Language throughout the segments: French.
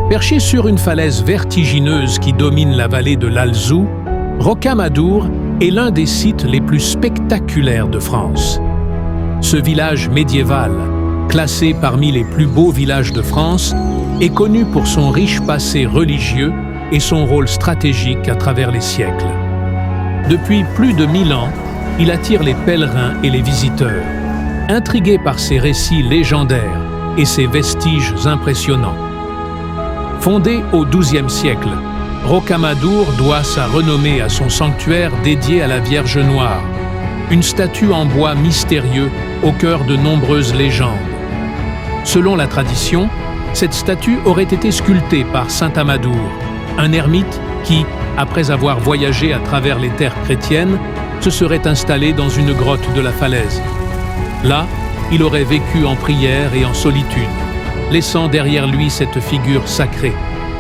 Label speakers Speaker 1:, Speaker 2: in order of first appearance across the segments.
Speaker 1: Perché sur une falaise vertigineuse qui domine la vallée de l'Alzou, Rocamadour est l'un des sites les plus spectaculaires de France. Ce village médiéval, classé parmi les plus beaux villages de France, est connu pour son riche passé religieux et son rôle stratégique à travers les siècles. Depuis plus de 1000 ans, il attire les pèlerins et les visiteurs, intrigués par ses récits légendaires et ses vestiges impressionnants. Fondé au XIIe siècle, Rocamadour doit sa renommée à son sanctuaire dédié à la Vierge Noire, une statue en bois mystérieux au cœur de nombreuses légendes. Selon la tradition, cette statue aurait été sculptée par saint Amadour, un ermite qui, après avoir voyagé à travers les terres chrétiennes, se serait installé dans une grotte de la falaise. Là, il aurait vécu en prière et en solitude, laissant derrière lui cette figure sacrée,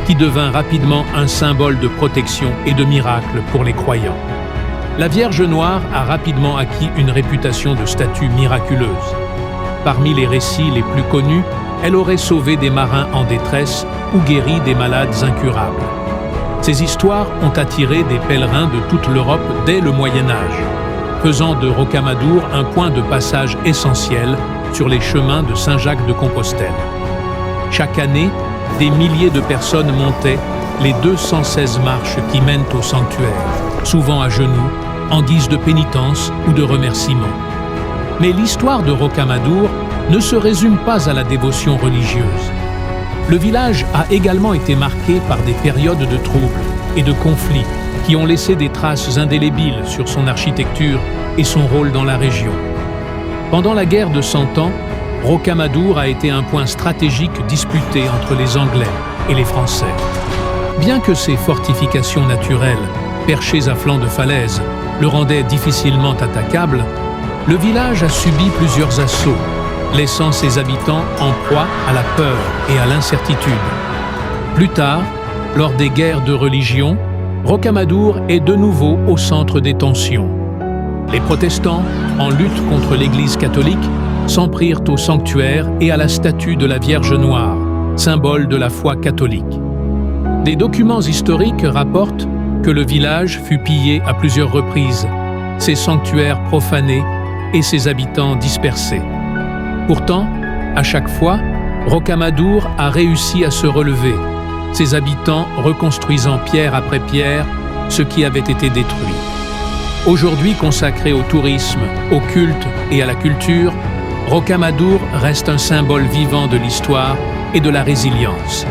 Speaker 1: qui devint rapidement un symbole de protection et de miracle pour les croyants. La Vierge Noire a rapidement acquis une réputation de statue miraculeuse. Parmi les récits les plus connus, elle aurait sauvé des marins en détresse ou guéri des malades incurables. Ces histoires ont attiré des pèlerins de toute l'Europe dès le Moyen Âge, faisant de Rocamadour un point de passage essentiel sur les chemins de Saint-Jacques de Compostelle. Chaque année, des milliers de personnes montaient les 216 marches qui mènent au sanctuaire, souvent à genoux, en guise de pénitence ou de remerciement. Mais l'histoire de Rocamadour ne se résume pas à la dévotion religieuse. Le village a également été marqué par des périodes de troubles et de conflits qui ont laissé des traces indélébiles sur son architecture et son rôle dans la région. Pendant la guerre de 100 ans, Rocamadour a été un point stratégique disputé entre les Anglais et les Français. Bien que ses fortifications naturelles, perchées à flanc de falaise, le rendaient difficilement attaquable, le village a subi plusieurs assauts, laissant ses habitants en proie à la peur et à l'incertitude. Plus tard, lors des guerres de religion, Rocamadour est de nouveau au centre des tensions. Les protestants, en lutte contre l'Église catholique, s'en prirent au sanctuaire et à la statue de la Vierge Noire, symbole de la foi catholique. Des documents historiques rapportent que le village fut pillé à plusieurs reprises, ses sanctuaires profanés et ses habitants dispersés. Pourtant, à chaque fois, Rocamadour a réussi à se relever, ses habitants reconstruisant pierre après pierre ce qui avait été détruit. Aujourd'hui consacré au tourisme, au culte et à la culture, Rocamadour reste un symbole vivant de l'histoire et de la résilience.